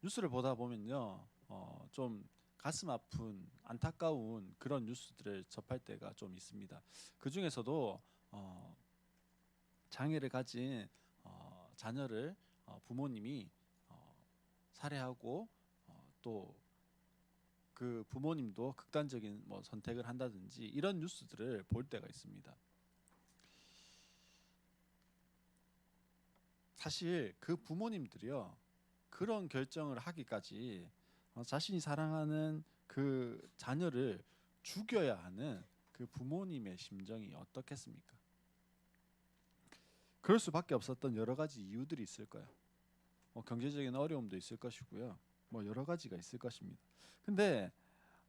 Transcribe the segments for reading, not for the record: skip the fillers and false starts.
뉴스를 보다 보면요, 좀 가슴 아픈 안타까운 그런 뉴스들을 접할 때가 좀 있습니다. 그 중에서도 장애를 가진 자녀를 부모님이 살해하고 또 그 부모님도 극단적인 뭐 선택을 한다든지 이런 뉴스들을 볼 때가 있습니다. 사실 그 부모님들이요, 그런 결정을 하기까지 자신이 사랑하는 그 자녀를 죽여야 하는 그 부모님의 심정이 어떻겠습니까? 그럴 수밖에 없었던 여러 가지 이유들이 있을 거예요. 경제적인 어려움도 있을 것이고요. 뭐 여러 가지가 있을 것입니다. 근데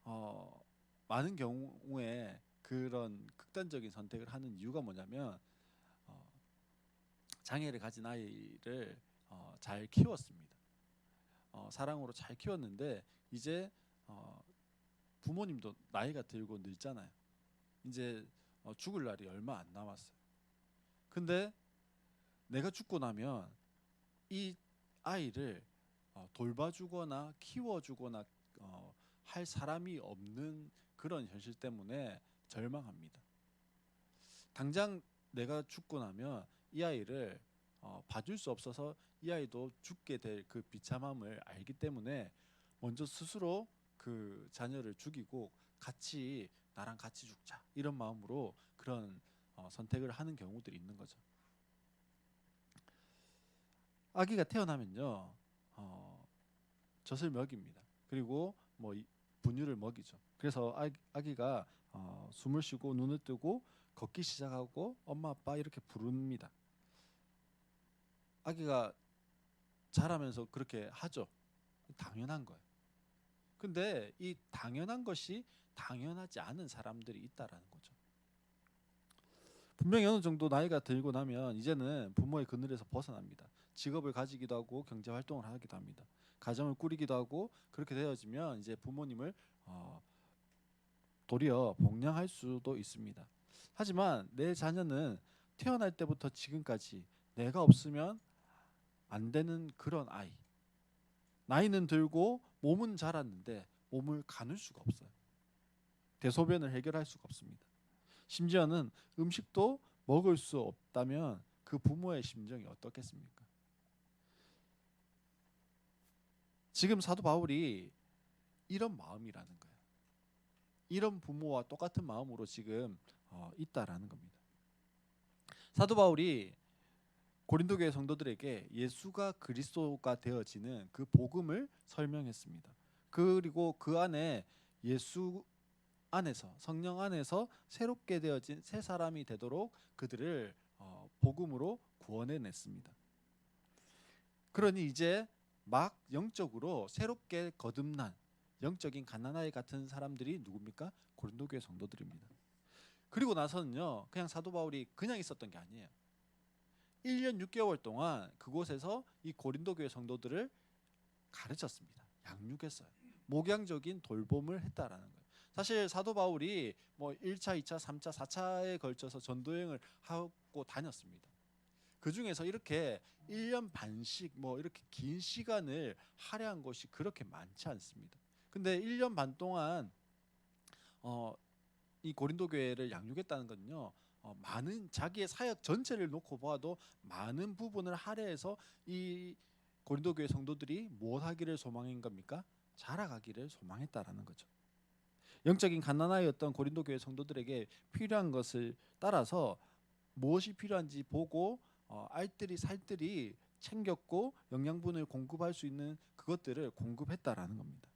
어, 많은 경우에 그런 극단적인 선택을 하는 이유가 뭐냐면 어, 장애를 가진 아이를 잘 키웠습니다. 사랑으로 잘 키웠는데 이제 어, 부모님도 나이가 들고 늙잖아요. 이제 죽을 날이 얼마 안 남았어요. 근데 내가 죽고 나면 이 아이를 돌봐주거나 키워주거나 할 사람이 없는 그런 현실 때문에 절망합니다. 당장 내가 죽고 나면 이 아이를 봐줄 수 없어서 이 아이도 죽게 될 그 비참함을 알기 때문에 먼저 스스로 그 자녀를 죽이고 같이 나랑 같이 죽자 이런 마음으로 그런 선택을 하는 경우들이 있는 거죠. 아기가 태어나면요, 젖을 먹입니다. 그리고 뭐 분유를 먹이죠. 그래서 아기가 숨을 쉬고 눈을 뜨고 걷기 시작하고 엄마 아빠 이렇게 부릅니다. 아기가 자라면서 그렇게 하죠. 당연한 거예요. 근데 이 당연한 것이 당연하지 않은 사람들이 있다라는 거죠. 분명히 어느 정도 나이가 들고 나면 이제는 부모의 그늘에서 벗어납니다. 직업을 가지기도 하고 경제 활동을 하기도 합니다. 가정을 꾸리기도 하고 그렇게 되어지면 이제 부모님을 어, 도리어 복양할 수도 있습니다. 하지만 내 자녀는 태어날 때부터 지금까지 내가 없으면 안 되는 그런 아이. 나이는 들고 몸은 자랐는데 몸을 가눌 수가 없어요. 대소변을 해결할 수가 없습니다. 심지어는 음식도 먹을 수 없다면 그 부모의 심정이 어떻겠습니까? 지금 사도 바울이 이런 마음이라는 거예요. 이런 부모와 똑같은 마음으로 지금 있다라는 겁니다. 사도 바울이 고린도 교회 성도들에게 예수가 그리스도가 되어지는 그 복음을 설명했습니다. 그리고 그 안에 예수 안에서 성령 안에서 새롭게 되어진 새 사람이 되도록 그들을 복음으로 구원해 냈습니다. 그러니 이제 막 영적으로 새롭게 거듭난 영적인 갓난아이 같은 사람들이 누굽니까? 고린도 교회 성도들입니다. 그리고 나서는요, 그냥 사도 바울이 그냥 있었던 게 아니에요. 1년 6개월 동안 그곳에서 이 고린도 교회 성도들을 가르쳤습니다. 양육했어요. 목양적인 돌봄을 했다라는 거예요. 사실 사도 바울이 뭐 1차, 2차, 3차, 4차에 걸쳐서 전도여행을 하고 다녔습니다. 그 중에서 이렇게 1년 반씩 뭐 이렇게 긴 시간을 할애한 것이 그렇게 많지 않습니다. 근데 1년 반 동안 어, 이 고린도 교회를 양육했다는 건요. 많은 자기의 사역 전체를 놓고 봐도 많은 부분을 할애해서 이 고린도 교회 성도들이 무엇하기를 소망한 겁니까? 자라가기를 소망했다라는 거죠. 영적인 갓난아이였던 고린도 교회 성도들에게 필요한 것을 따라서 무엇이 필요한지 보고 알뜰히 살뜰히 챙겼고 영양분을 공급할 수 있는 그것들을 공급했다라는 겁니다.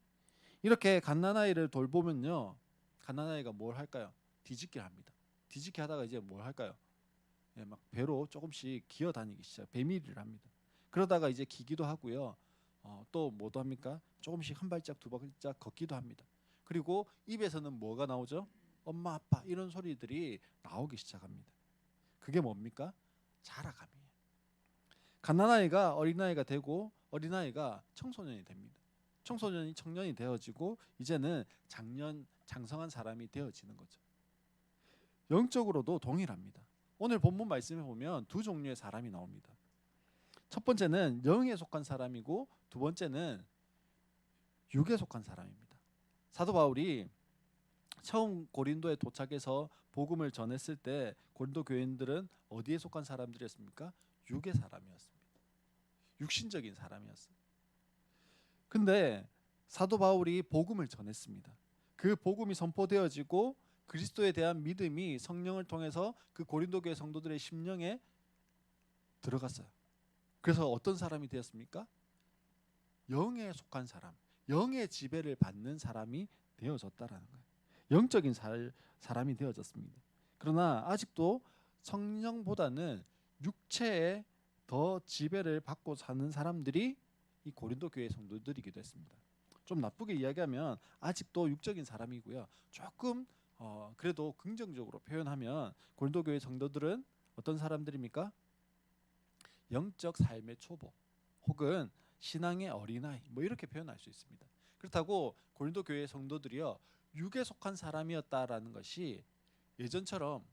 이렇게 갓난아이를 돌보면요, 갓난아이가 뭘 할까요? 뒤집기를 합니다. 뒤집기 하다가 이제 뭘 할까요? 예, 막 배로 조금씩 기어다니기 시작, 배밀이를 합니다. 그러다가 이제 기기도 하고요. 또 뭐도 합니까? 조금씩 한 발짝 두 발짝 걷기도 합니다. 그리고 입에서는 뭐가 나오죠? 엄마, 아빠 이런 소리들이 나오기 시작합니다. 그게 뭡니까? 자라감이에요. 갓난아이가 어린아이가 되고 어린아이가 청소년이 됩니다. 청소년이 청년이 되어지고 이제는 장성한 사람이 되어지는 거죠. 영적으로도 동일합니다. 오늘 본문 말씀에 보면 두 종류의 사람이 나옵니다. 첫 번째는 영에 속한 사람이고 두 번째는 육에 속한 사람입니다. 사도 바울이 처음 고린도에 도착해서 복음을 전했을 때 고린도 교인들은 어디에 속한 사람들이었습니까? 육의 사람이었습니다. 육신적인 사람이었어요. 근데 사도 바울이 복음을 전했습니다. 그 복음이 선포되어지고 그리스도에 대한 믿음이 성령을 통해서 그 고린도 교회 성도들의 심령에 들어갔어요. 그래서 어떤 사람이 되었습니까? 영에 속한 사람, 영의 지배를 받는 사람이 되어졌다라는 거예요. 영적인 사람이 되어졌습니다. 그러나 아직도 성령보다는 육체에 더 지배를 받고 사는 사람들이 이 고린도 교회 성도들이기도 했습니다. 좀 나쁘게 이야기하면 아직도 육적인 사람이고요. 조금 그래도 긍정적으로 표현하면 고린도 교회 성도들은 어떤 사람들입니까? 영적 삶의 초보 혹은 신앙의 어린아이 뭐 이렇게 표현할 수 있습니다. 그렇다고 고린도 교회 성도들이요 육에 속한 사람이었다라는 것이 예전처럼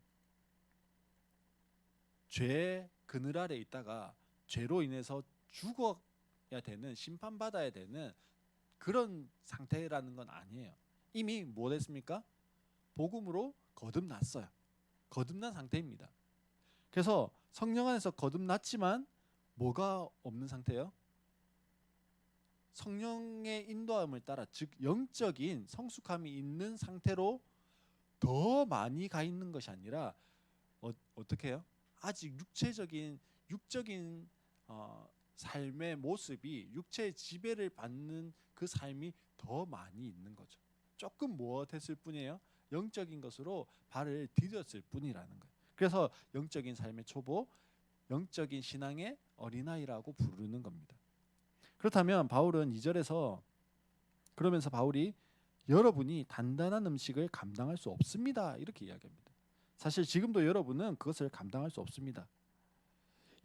죄의 그늘 아래 있다가 죄로 인해서 죽어야 되는 심판받아야 되는 그런 상태라는 건 아니에요. 이미 뭐 됐습니까? 복음으로 거듭났어요. 거듭난 상태입니다. 그래서 성령 안에서 거듭났지만 뭐가 없는 상태예요? 성령의 인도함을 따라 즉 영적인 성숙함이 있는 상태로 더 많이 가 있는 것이 아니라 어떻게 해요? 아직 육적인 삶의 모습이 육체의 지배를 받는 그 삶이 더 많이 있는 거죠. 조금 무엇했을 뿐이에요? 영적인 것으로 발을 디뎠을 뿐이라는 거예요. 그래서 영적인 삶의 초보, 영적인 신앙의 어린아이라고 부르는 겁니다. 그렇다면 바울은 2절에서 그러면서 바울이 여러분이 단단한 음식을 감당할 수 없습니다. 이렇게 이야기합니다. 사실 지금도 여러분은 그것을 감당할 수 없습니다.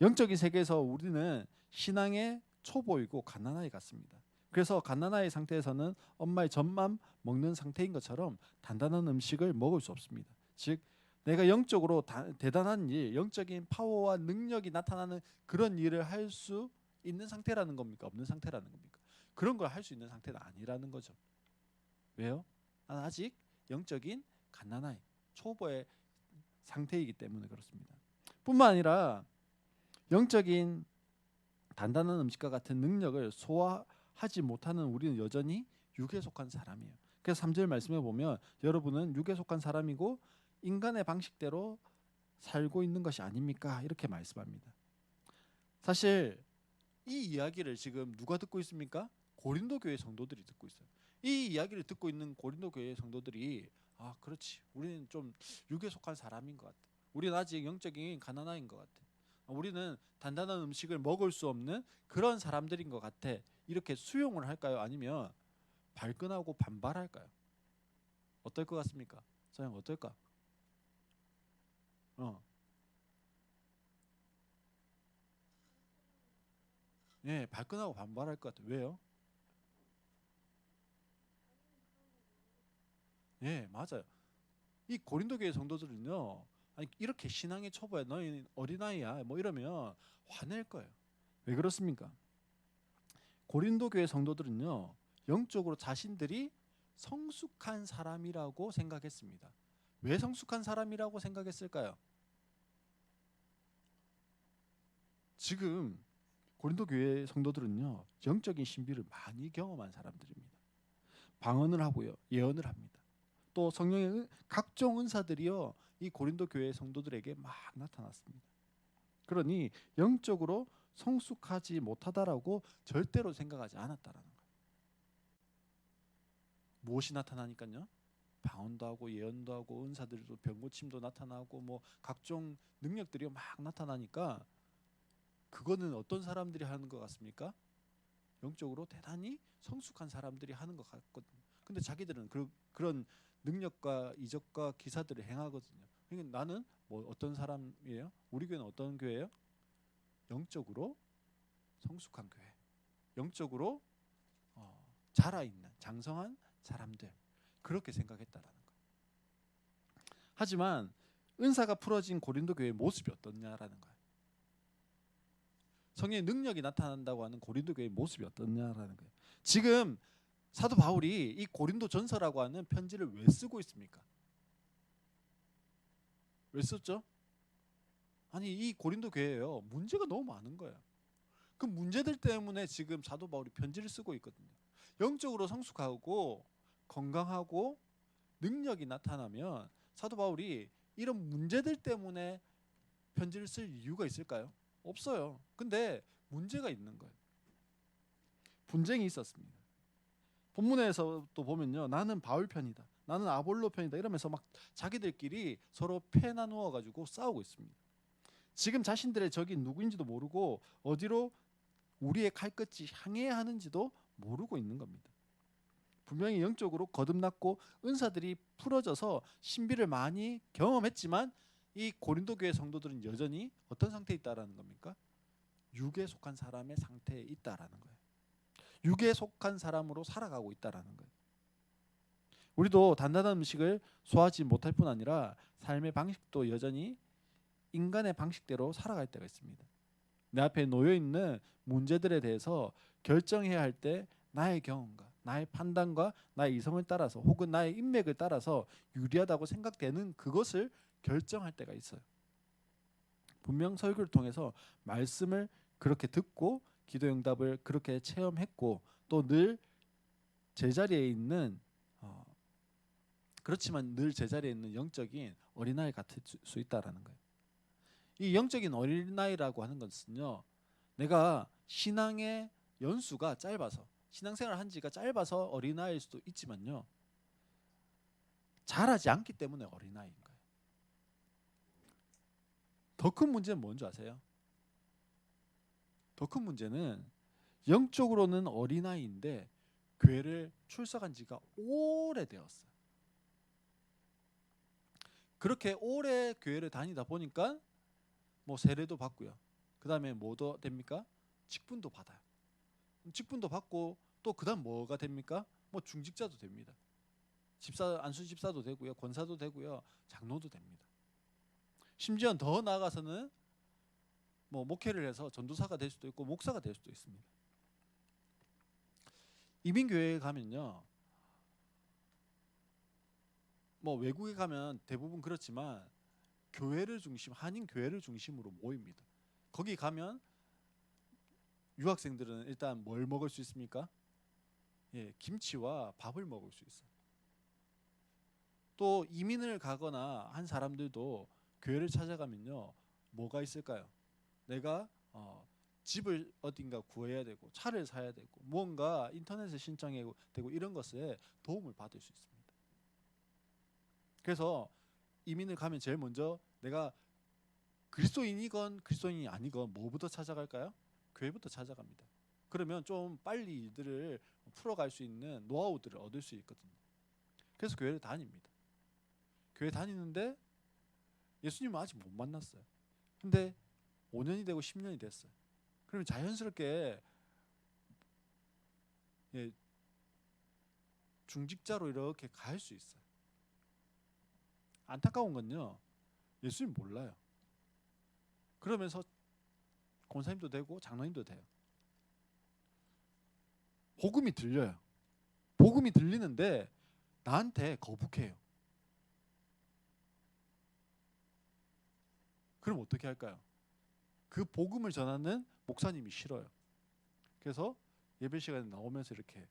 영적인 세계에서 우리는 신앙의 초보이고 갓난아이 같습니다. 그래서 갓난아이 상태에서는 엄마의 젖만 먹는 상태인 것처럼 단단한 음식을 먹을 수 없습니다. 즉 내가 영적으로 대단한 일, 영적인 파워와 능력이 나타나는 그런 일을 할 수 있는 상태라는 겁니까? 없는 상태라는 겁니까? 그런 걸 할 수 있는 상태는 아니라는 거죠. 왜요? 아직 영적인 갓난아이, 초보의 상태이기 때문에 그렇습니다. 뿐만 아니라 영적인 단단한 음식과 같은 능력을 소화하지 못하는 우리는 여전히 육에 속한 사람이에요. 그래서 3절 말씀해 보면 여러분은 육에 속한 사람이고 인간의 방식대로 살고 있는 것이 아닙니까? 이렇게 말씀합니다. 사실 이 이야기를 지금 누가 듣고 있습니까? 고린도 교회 성도들이 듣고 있어요. 이 이야기를 듣고 있는 고린도 교회 성도들이 그렇지. 우리는 좀 육에 속한 사람인 것 같아. 우리는 아직 영적인 가난아인 것 같아. 우리는 단단한 음식을 먹을 수 없는 그런 사람들인 것 같아. 이렇게 수용을 할까요? 아니면 발끈하고 반발할까요? 어떨 것 같습니까? 서양 어떨까? 예, 발끈하고 반발할 것 같아요. 왜요? 예, 맞아요. 이 고린도 교회 성도들은요, 아니 이렇게 신앙의 초보야, 너희 어린아이야, 뭐 이러면 화낼 거예요. 왜 그렇습니까? 고린도 교회 성도들은요, 영적으로 자신들이 성숙한 사람이라고 생각했습니다. 왜 성숙한 사람이라고 생각했을까요? 지금 고린도 교회 성도들은요, 영적인 신비를 많이 경험한 사람들입니다. 방언을 하고요, 예언을 합니다. 또 성령의 각종 은사들이요, 이 고린도 교회 성도들에게 막 나타났습니다. 그러니 영적으로 성숙하지 못하다라고 절대로 생각하지 않았다라는 거예요. 무엇이 나타나니까요? 방언도 하고 예언도 하고 은사들도 병고침도 나타나고 뭐 각종 능력들이 막 나타나니까 그거는 어떤 사람들이 하는 것 같습니까? 영적으로 대단히 성숙한 사람들이 하는 것 같거든요. 근데 자기들은 그런 능력과 이적과 기사들을 행하거든요. 그러니까 나는 뭐 어떤 사람이에요? 우리 교회는 어떤 교회예요? 영적으로 성숙한 교회, 영적으로 자라 있는 장성한 사람들 그렇게 생각했다라는 거예요. 하지만 은사가 풀어진 고린도 교회의 모습이 어떻냐라는 거예요. 성령의 능력이 나타난다고 하는 고린도 교회의 모습이 어떻냐라는 거예요. 지금 사도 바울이 이 고린도 전서라고 하는 편지를 왜 쓰고 있습니까? 왜 썼죠? 아니 이 고린도 교회에요 문제가 너무 많은 거예요. 그 문제들 때문에 지금 사도 바울이 편지를 쓰고 있거든요. 영적으로 성숙하고 건강하고 능력이 나타나면 사도 바울이 이런 문제들 때문에 편지를 쓸 이유가 있을까요? 없어요. 근데 문제가 있는 거예요. 분쟁이 있었습니다. 본문에서 또 보면요, 나는 바울 편이다, 나는 아볼로 편이다 이러면서 막 자기들끼리 서로 패 나누어 가지고 싸우고 있습니다. 지금 자신들의 적이 누구인지도 모르고 어디로 우리의 칼끝이 향해야 하는지도 모르고 있는 겁니다. 분명히 영적으로 거듭났고 은사들이 풀어져서 신비를 많이 경험했지만 이 고린도 교회 성도들은 여전히 어떤 상태에 있다라는 겁니까? 육에 속한 사람의 상태에 있다라는 거예요. 육에 속한 사람으로 살아가고 있다라는 거예요. 우리도 단단한 음식을 소화하지 못할 뿐 아니라 삶의 방식도 여전히 인간의 방식대로 살아갈 때가 있습니다. 내 앞에 놓여 있는 문제들에 대해서 결정해야 할 때 나의 경험과 나의 판단과 나의 이성을 따라서 혹은 나의 인맥을 따라서 유리하다고 생각되는 그것을 결정할 때가 있어요. 분명 설교를 통해서 말씀을 그렇게 듣고 기도 응답을 그렇게 체험했고 또 늘 제자리에 있는 그렇지만 늘 제자리에 있는 영적인 어린아이 같을 수 있다라는 거예요. 이 영적인 어린아이라고 하는 것은요, 내가 신앙의 연수가 짧아서 신앙생활을 한 지가 짧아서 어린아이일 수도 있지만요, 자라지 않기 때문에 어린아이인 거예요. 더 큰 문제는 뭔지 아세요? 더 큰 문제는 영적으로는 어린아이인데 교회를 출석한 지가 오래되었어요. 그렇게 오래 교회를 다니다 보니까 뭐 세례도 받고요. 그 다음에 뭐도 됩니까? 직분도 받아요. 직분도 받고 또 그다음 뭐가 됩니까? 뭐 중직자도 됩니다. 집사 안수 집사도 되고요, 권사도 되고요, 장로도 됩니다. 심지어 더 나아가서는 뭐 목회를 해서 전도사가 될 수도 있고 목사가 될 수도 있습니다. 이민교회에 가면요, 뭐 외국에 가면 대부분 그렇지만 교회를 중심 한인 교회를 중심으로 모입니다. 거기 가면 유학생들은 일단 뭘 먹을 수 있습니까? 예, 김치와 밥을 먹을 수 있어요. 또 이민을 가거나 한 사람들도 교회를 찾아가면요, 뭐가 있을까요? 내가 집을 어딘가 구해야 되고 차를 사야 되고 무언가 인터넷에 신청해야 되고 이런 것에 도움을 받을 수 있습니다. 그래서 이민을 가면 제일 먼저 내가 그리스도인이건 그리스도인이 아니건 뭐부터 찾아갈까요? 교회부터 찾아갑니다. 그러면 좀 빨리 이들을 풀어갈 수 있는 노하우들을 얻을 수 있거든요. 그래서 교회를 다닙니다. 교회 다니는데 예수님은 아직 못 만났어요. 근데 5년이 되고 10년이 됐어요. 그러면 자연스럽게 예, 중직자로 이렇게 갈 수 있어요. 안타까운 건요, 예수님 몰라요. 그러면서 권사님도 되고 장로님도 돼요. 복음이 들려요. 복음이 들리는데 나한테 거북해요. 그럼 어떻게 할까요? 그 복음을 전하는 목사님이 싫어요. 그래서 예배 시간에 나오면서 이렇게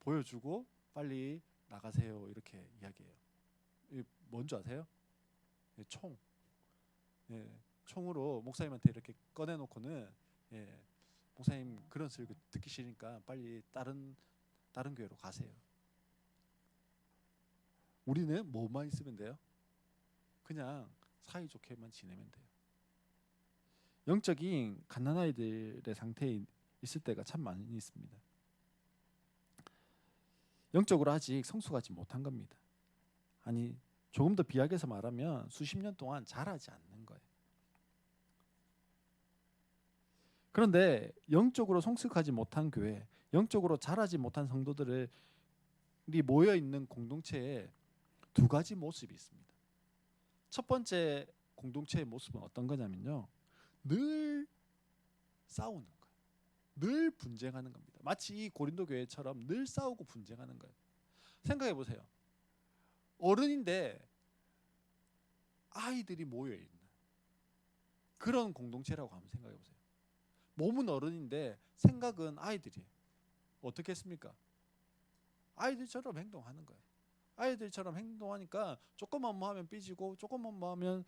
보여주고 빨리 나가세요 이렇게 이야기해요. 뭔지 아세요? 총. 예, 총으로 목사님한테 이렇게 꺼내놓고는, 예, 목사님 그런 설교 듣기 싫으니까 빨리 다른 교회로 가세요. 우리는 뭐만 있으면 돼요? 그냥 사이좋게만 지내면 돼요. 영적인 갓난아이들의 상태에 있을 때가 참 많이 있습니다. 영적으로 아직 성숙하지 못한 겁니다. 아니 조금 더 비약해서 말하면 수십 년 동안 자라지 않는 거예요. 그런데 영적으로 성숙하지 못한 교회, 영적으로 자라지 못한 성도들이 모여 있는 공동체에 두 가지 모습이 있습니다. 첫 번째 공동체의 모습은 어떤 거냐면요, 늘 싸우는 거예요. 늘 분쟁하는 겁니다. 마치 이 고린도 교회처럼 늘 싸우고 분쟁하는 거예요. 생각해 보세요. 어른인데 아이들이 모여 있는 그런 공동체라고 한번 생각해 보세요. 몸은 어른인데 생각은 아이들이에요. 어떻게 했습니까? 아이들처럼 행동하는 거예요. 아이들처럼 행동하니까 조금만 뭐 하면 삐지고 조금만 뭐 하면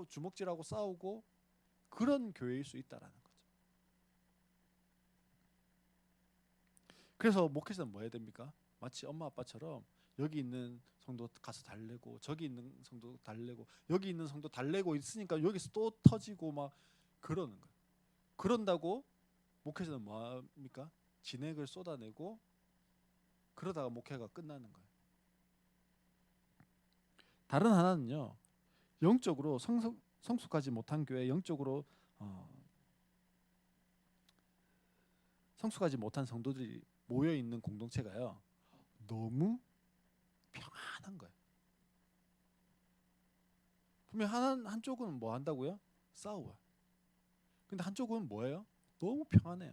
주먹질하고 싸우고 그런 교회일 수 있다라는 거죠. 그래서 목회자는 뭐 해야 됩니까? 마치 엄마 아빠처럼 여기 있는 성도 가서 달래고 저기 있는 성도 달래고 여기 있는 성도 달래고 있으니까 여기서 또 터지고 막 그러는 거예요. 그런다고 목회자는 뭐 합니까? 진액을 쏟아내고 그러다가 목회가 끝나는 거예요. 다른 하나는요. 영적으로 성숙하지 못한 교회, 영적으로 성숙하지 못한 성도들이 모여 있는 공동체가요. 너무 평안한 거예요. 분명 한쪽은 뭐 한다고요? 싸워요. 근데 한쪽은 뭐예요? 너무 평안해요.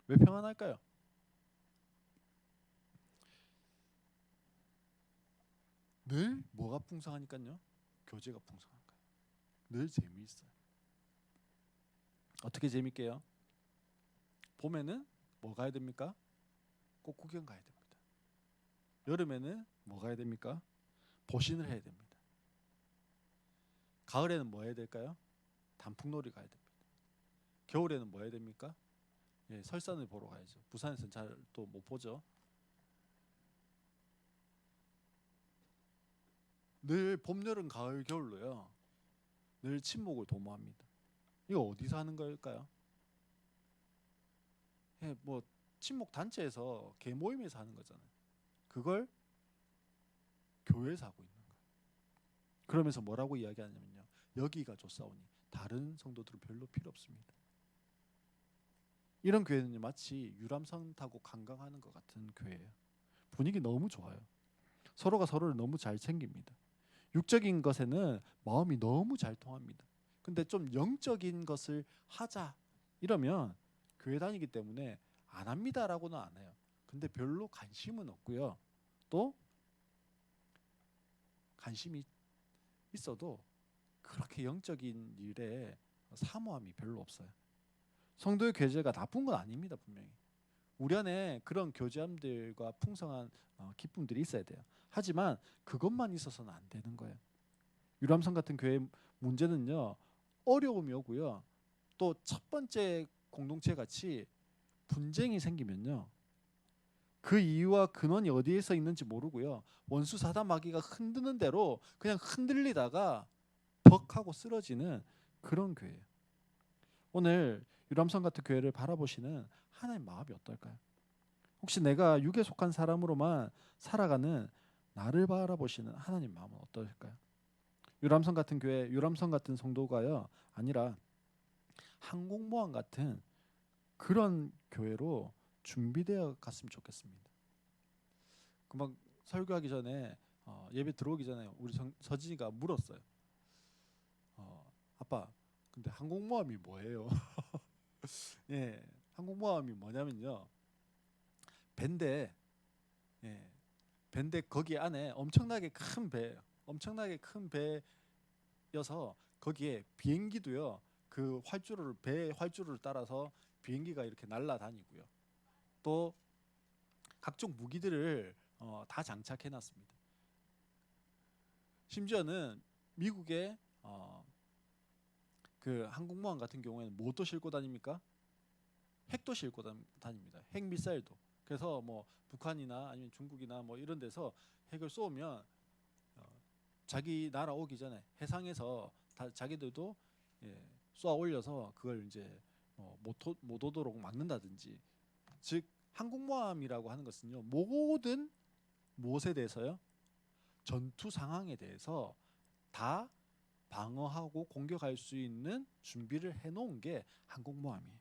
왜 평안할까요? 늘 뭐가 풍성하니까요? 교제가 풍성한 거예요. 늘 재미있어요. 어떻게 재밌게요? 봄에는 뭐 가야 됩니까? 꼭 구경 가야 됩니다. 여름에는 뭐 가야 됩니까? 보신을 해야 됩니다. 가을에는 뭐 해야 될까요? 단풍놀이 가야 됩니다. 겨울에는 뭐 해야 됩니까? 예, 설산을 보러 가야죠. 부산에서는 잘 또 못 보죠. 늘 봄, 여름, 가을, 겨울로요. 늘 친목을 도모합니다. 이거 어디서 하는 걸까요? 예, 뭐 친목 단체에서 개 모임에서 하는 거잖아요. 그걸 교회에서 하고 있는 거예요. 그러면서 뭐라고 이야기하냐면요. 여기가 좋사오니 다른 성도들은 별로 필요 없습니다. 이런 교회는 마치 유람선 타고 관광하는 것 같은 교회예요. 분위기 너무 좋아요. 서로가 서로를 너무 잘 챙깁니다. 육적인 것에는 마음이 너무 잘 통합니다. 근데 좀 영적인 것을 하자 이러면 교회 다니기 때문에 안 합니다라고는 안 해요. 근데 별로 관심은 없고요. 또 관심이 있어도 그렇게 영적인 일에 사모함이 별로 없어요. 성도의 교제가 나쁜 건 아닙니다. 분명히 우리 안에 그런 교제함들과 풍성한 기쁨들이 있어야 돼요. 하지만 그것만 있어서는 안 되는 거예요. 유람선 같은 교회 문제는요. 어려움이 오고요. 또 첫 번째 공동체 같이 분쟁이 생기면요. 그 이유와 근원이 어디에서 있는지 모르고요. 원수 사단 마귀가 흔드는 대로 그냥 흔들리다가 벅 하고 쓰러지는 그런 교회예요. 오늘 유람선 같은 교회를 바라보시는 하나님 마음이 어떨까요? 혹시 내가 육에 속한 사람으로만 살아가는 나를 바라보시는 하나님 마음은 어떨까요? 유람선 같은 교회, 유람선 같은 성도가요 아니라 항공모함 같은 그런 교회로 준비되어 갔으면 좋겠습니다. 금방 설교하기 전에 예배 들어오기 전에 우리 서진이가 물었어요. 아빠, 근데 항공모함이 뭐예요? 예, 항공모함이 뭐냐면요, 배인데, 예, 배인데 거기 안에 엄청나게 큰 배여서 거기에 비행기도요, 배 활주로를 따라서 비행기가 이렇게 날아다니고요. 또 각종 무기들을 다 장착해 놨습니다. 심지어는 미국의 그 항공모함 같은 경우에는 뭐도 싣고 다닙니까? 핵도 싣고 다닙니다. 핵 미사일도. 그래서 뭐 북한이나 아니면 중국이나 뭐 이런 데서 핵을 쏘면 자기 나라 오기 전에 해상에서 자기들도 쏘아 올려서 그걸 이제 못 오도록 막는다든지. 즉 항공모함이라고 하는 것은요, 모든 무엇에 대해서요? 전투 상황에 대해서 다 방어하고 공격할 수 있는 준비를 해놓은 게 항공모함이에요.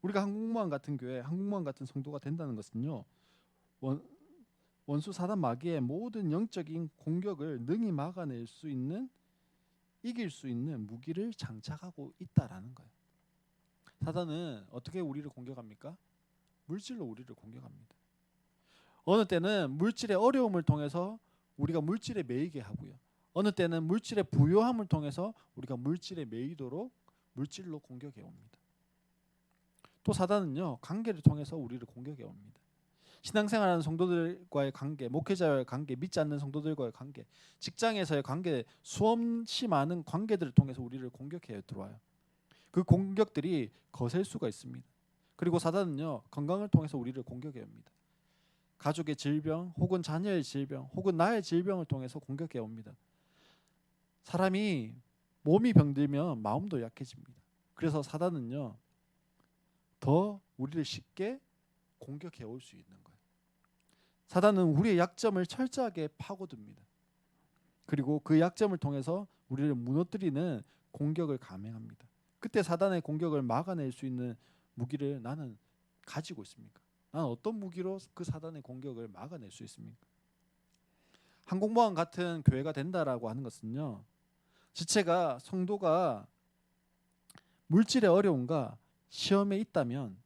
우리가 항공모함 같은 교회, 항공모함 같은 성도가 된다는 것은요, 원수 사단 마귀의 모든 영적인 공격을 능히 막아낼 수 있는, 이길 수 있는 무기를 장착하고 있다라는 거예요. 사단은 어떻게 우리를 공격합니까? 물질로 우리를 공격합니다. 어느 때는 물질의 어려움을 통해서 우리가 물질에 매이게 하고요. 어느 때는 물질의 부요함을 통해서 우리가 물질에 매이도록 물질로 공격해 옵니다. 또 사단은요, 관계를 통해서 우리를 공격해 옵니다. 신앙생활하는 성도들과의 관계, 목회자와의 관계, 믿지 않는 성도들과의 관계, 직장에서의 관계, 수없이 많은 관계들을 통해서 우리를 공격해 들어와요. 그 공격들이 거셀 수가 있습니다. 그리고 사단은요, 건강을 통해서 우리를 공격해 옵니다. 가족의 질병, 혹은 자녀의 질병, 혹은 나의 질병을 통해서 공격해 옵니다. 사람이 몸이 병들면 마음도 약해집니다. 그래서 사단은요, 더 우리를 쉽게 공격해 올 수 있는 거예요. 사단은 우리의 약점을 철저하게 파고듭니다. 그리고 그 약점을 통해서 우리를 무너뜨리는 공격을 감행합니다. 그때 사단의 공격을 막아낼 수 있는 무기를 나는 가지고 있습니까? 나는 어떤 무기로 그 사단의 공격을 막아낼 수 있습니까? 항공모함 같은 교회가 된다라고 하는 것은요, 지체가 성도가 물질의 어려움과 시험에 있다면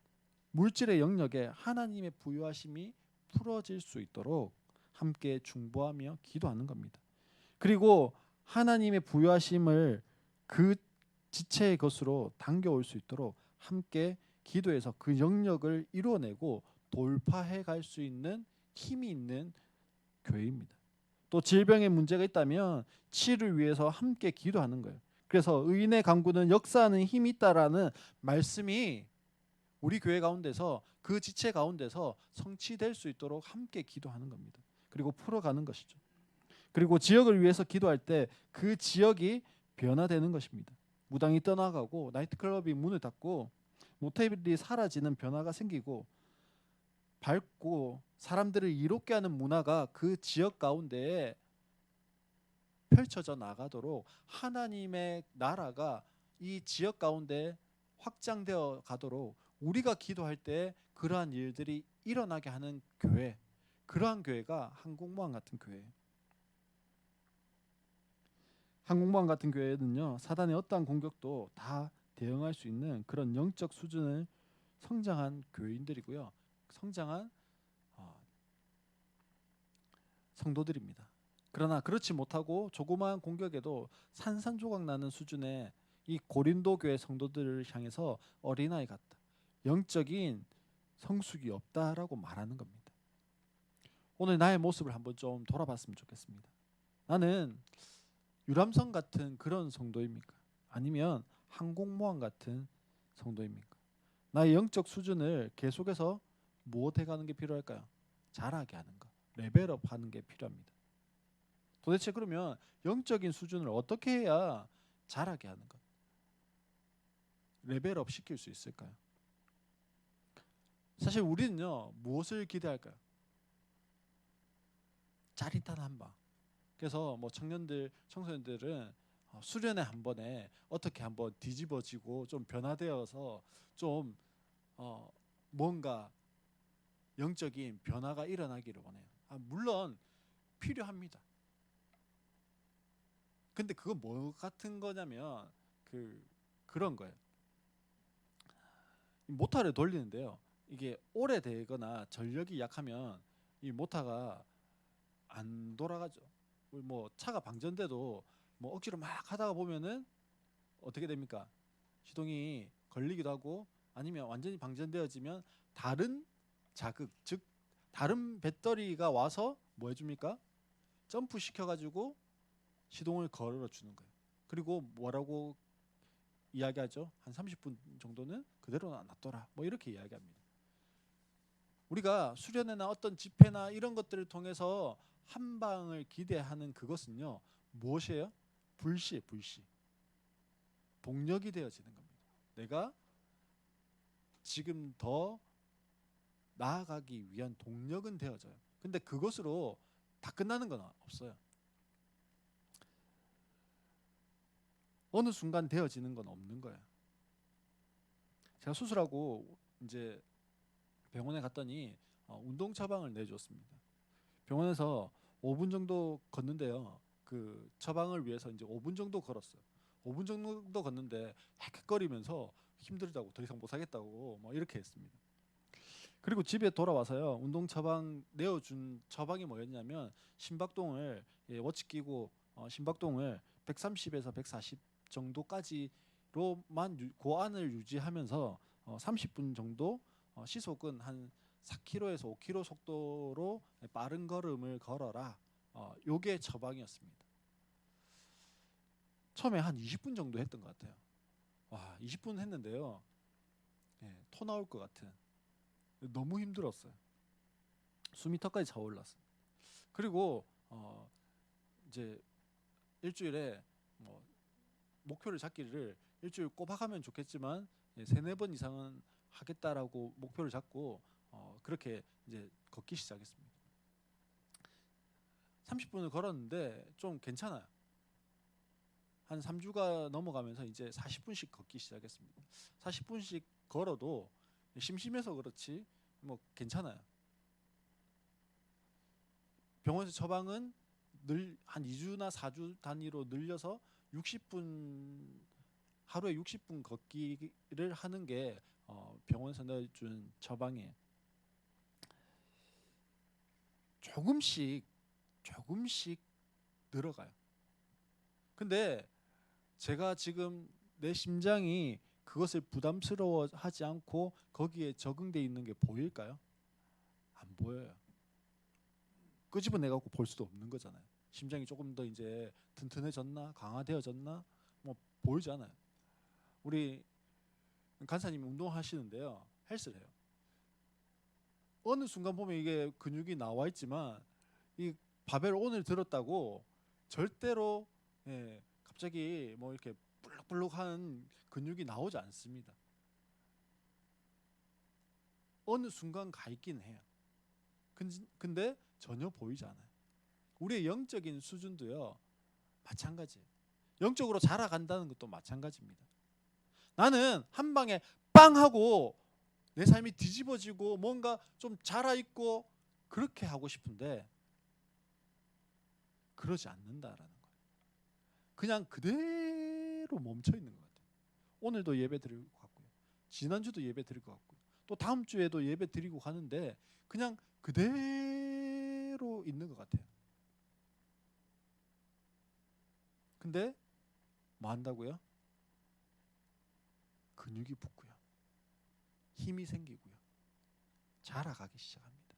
물질의 영역에 하나님의 부유하심이 풀어질 수 있도록 함께 중보하며 기도하는 겁니다. 그리고 하나님의 부유하심을 그 지체의 것으로 당겨올 수 있도록 함께 기도해서 그 영역을 이뤄내고 돌파해 갈 수 있는 힘이 있는 교회입니다. 또 질병에 문제가 있다면 치유를 위해서 함께 기도하는 거예요. 그래서 의인의 강구는 역사하는 힘이 있다라는 말씀이 우리 교회 가운데서 그 지체 가운데서 성취될 수 있도록 함께 기도하는 겁니다. 그리고 풀어가는 것이죠. 그리고 지역을 위해서 기도할 때 그 지역이 변화되는 것입니다. 무당이 떠나가고 나이트클럽이 문을 닫고 모텔이 사라지는 변화가 생기고 밝고 사람들을 이롭게 하는 문화가 그 지역 가운데에 펼쳐져 나가도록 하나님의 나라가 이 지역 가운데 확장되어 가도록 우리가 기도할 때 그러한 일들이 일어나게 하는 교회, 그러한 교회가 항공모함 같은 교회예요. 항공모함 같은 교회는요, 사단의 어떠한 공격도 다 대응할 수 있는 그런 영적 수준을 성장한 교회인들이고요, 성장한 성도들입니다. 그러나 그렇지 못하고 조그마한 공격에도 산산조각 나는 수준의 이 고린도 교회 성도들을 향해서 어린아이 같다, 영적인 성숙이 없다라고 말하는 겁니다. 오늘 나의 모습을 한번 좀 돌아봤으면 좋겠습니다. 나는 유람선 같은 그런 성도입니까? 아니면 항공모함 같은 성도입니까? 나의 영적 수준을 계속해서 무엇해가는 게 필요할까요? 자라게 하는 것, 레벨업 하는 게 필요합니다. 도대체 그러면 영적인 수준을 어떻게 해야 자라게 하는 것, 레벨업 시킬 수 있을까요? 사실 우리는요, 무엇을 기대할까요? 짜릿한 한방. 그래서 뭐 청년들, 청소년들은 수련회 한 번에 어떻게 한번 뒤집어지고 좀 변화되어서 좀 뭔가 영적인 변화가 일어나기를 원해요. 물론 필요합니다. 근데 그건 뭐 같은 거냐면 그런 거예요. 이 모터를 돌리는데요, 이게 오래되거나 전력이 약하면 이 모터가 안 돌아가죠. 뭐 차가 방전돼도 뭐 억지로 막 하다가 보면은 어떻게 됩니까? 시동이 걸리기도 하고, 아니면 완전히 방전되어지면 다른 자극, 즉 다른 배터리가 와서 뭐 해줍니까? 점프 시켜가지고 시동을 걸어주는 거예요. 그리고 뭐라고 이야기하죠? 한 30분 정도는 그대로 놔둬라, 뭐 이렇게 이야기합니다. 우리가 수련회나 어떤 집회나 이런 것들을 통해서 한 방을 기대하는 그것은요, 무엇이에요? 불씨, 동력이 되어지는 겁니다. 내가 지금 더 나아가기 위한 동력은 되어져요. 근데 그것으로 다 끝나는 건 없어요. 어느 순간 되어지는 건 없는 거예요. 제가 수술하고 이제 병원에 갔더니 운동 처방을 내줬습니다. 병원에서 5분 정도 걷는데요, 그 처방을 위해서 이제 5분 정도 걸었어요. 5분 정도 걷는데 헥헥거리면서 힘들다고 더 이상 못 하겠다고 뭐 이렇게 했습니다. 그리고 집에 돌아와서요, 운동 처방 내어준 처방이 뭐였냐면 심박동을 워치 끼고 심박동을 130에서 140 정도까지로만 그 안을 유지하면서 30분 정도 시속은 한 4km에서 5km 속도로 빠른 걸음을 걸어라. 요게 처방이었습니다. 처음에 한 20분 정도 했던 것 같아요. 와, 20분 했는데요, 토 나올 것 같은, 너무 힘들었어요. 숨이 턱까지 차올랐어요. 그리고 이제 일주일에 뭐 목표를 잡기를 일주일 꼬박 하면 좋겠지만 3-4번 이상은 하겠다라고 목표를 잡고 그렇게 이제 걷기 시작했습니다. 30분을 걸었는데 좀 괜찮아요. 한 3주가 넘어가면서 이제 40분씩 걷기 시작했습니다. 40분씩 걸어도 심심해서 그렇지 뭐 괜찮아요. 병원에서 처방은 늘 한 2주나 4주 단위로 늘려서 60분, 하루에 60분 걷기를 하는 게 병원에서 내준 처방이에요. 조금씩 늘어가요. 근데 제가 지금 내 심장이 그것을 부담스러워하지 않고 거기에 적응돼 있는 게 보일까요? 안 보여요. 끄집어내 갖고 볼 수도 없는 거잖아요. 심장이 조금 더 이제 튼튼해졌나, 강화되어졌나, 뭐 보이지 않아요. 우리 간사님이 운동하시는데요, 헬스를 해요. 어느 순간 보면 이게 근육이 나와 있지만 이 바벨 오늘 들었다고 절대로 갑자기 뭐 이렇게 불룩불룩한 근육이 나오지 않습니다. 어느 순간 가 있긴 해요. 근데 전혀 보이지 않아요. 우리의 영적인 수준도요, 마찬가지예요. 영적으로 자라간다는 것도 마찬가지입니다. 나는 한 방에 빵 하고 내 삶이 뒤집어지고 뭔가 좀 자라있고 그렇게 하고 싶은데 그러지 않는다라는 거예요. 그냥 그대로 멈춰 있는 것 같아요. 오늘도 예배 드릴 것 같고요, 지난주도 예배 드릴 것 같고요, 또 다음 주에도 예배 드리고 가는데 그냥 그대로 있는 것 같아요. 근데 뭐 한다고요? 근육이 붙고요, 힘이 생기고요, 자라가기 시작합니다.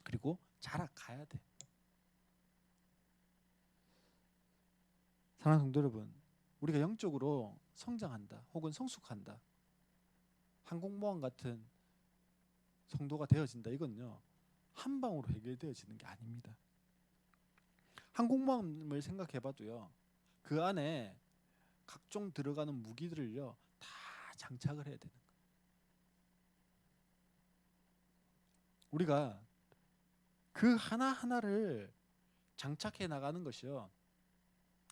그리고 자라가야 돼. 사랑하는 성도 여러분, 우리가 영적으로 성장한다 혹은 성숙한다, 항공모함 같은 성도가 되어진다, 이건요 한 방으로 해결되어지는 게 아닙니다. 항공모함을 생각해봐도요, 그 안에 각종 들어가는 무기들을요 다 장착을 해야 되는 거예요. 우리가 그 하나하나를 장착해 나가는 것이요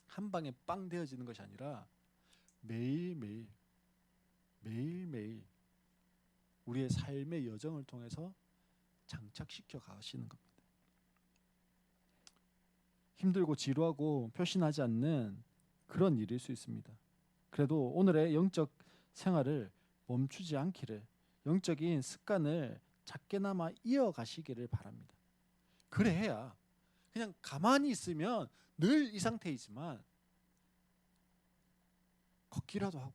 한 방에 빵 되어지는 것이 아니라 매일매일 우리의 삶의 여정을 통해서 장착시켜 가시는 겁니다. 힘들고 지루하고 표신하지 않는 그런 일일 수 있습니다. 그래도 오늘의 영적 생활을 멈추지 않기를, 영적인 습관을 작게나마 이어가시기를 바랍니다. 그래야 그냥 가만히 있으면 늘 이 상태이지만 걷기라도 하고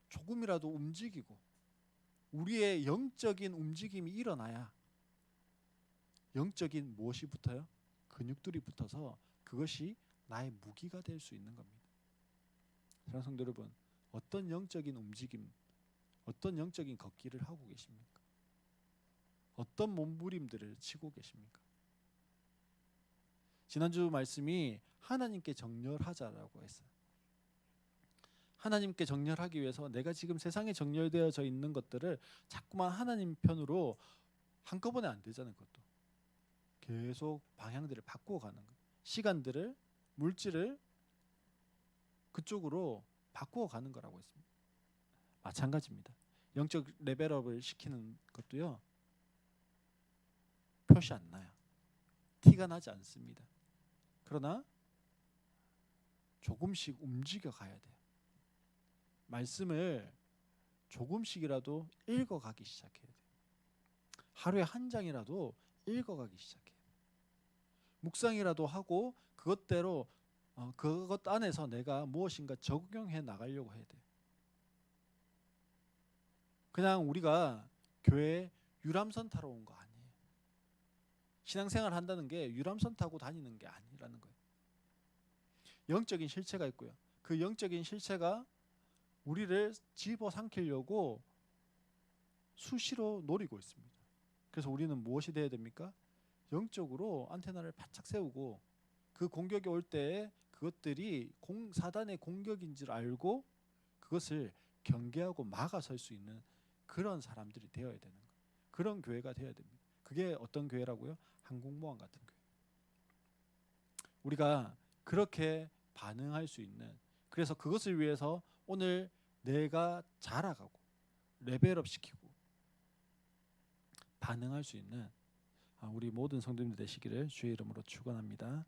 조금이라도 움직이고 우리의 영적인 움직임이 일어나야 영적인 무엇이 붙어요? 근육들이 붙어서 그것이 나의 무기가 될 수 있는 겁니다. 사랑하는 성도 여러분, 어떤 영적인 움직임, 어떤 영적인 걷기를 하고 계십니까? 어떤 몸부림들을 치고 계십니까? 지난주 말씀이 하나님께 정렬하자라고 했어요. 하나님께 정렬하기 위해서 내가 지금 세상에 정렬되어져 있는 것들을 자꾸만 하나님 편으로 한꺼번에 안 되잖아요. 그것도 계속 방향들을 바꾸어 가는 거예요. 시간들을, 물질을 그쪽으로 바꾸어 가는 거라고 했습니다. 마찬가지입니다. 영적 레벨업을 시키는 것도요 표시 안 나요. 티가 나지 않습니다. 그러나 조금씩 움직여 가야 돼요. 말씀을 조금씩이라도 읽어가기 시작해야 돼요. 하루에 한 장이라도 읽어가기 시작해요. 묵상이라도 하고 그것대로 그것 안에서 내가 무엇인가 적용해 나가려고 해야 돼요. 그냥 우리가 교회에 유람선 타러 온 거 아니에요. 신앙생활 한다는 게 유람선 타고 다니는 게 아니라는 거예요. 영적인 실체가 있고요. 그 영적인 실체가 우리를 집어삼키려고 수시로 노리고 있습니다. 그래서 우리는 무엇이 돼야 됩니까? 영적으로 안테나를 바짝 세우고 그 공격이 올 때에 그것들이 사단의 공격인 줄 알고 그것을 경계하고 막아설 수 있는 그런 사람들이 되어야 되는 거예요. 그런 교회가 되어야 됩니다. 그게 어떤 교회라고요? 한국모함 같은 교회. 우리가 그렇게 반응할 수 있는, 그래서 그것을 위해서 오늘 내가 자라가고 레벨업 시키고 반응할 수 있는 우리 모든 성도님들 되시기를 주의 이름으로 축원합니다.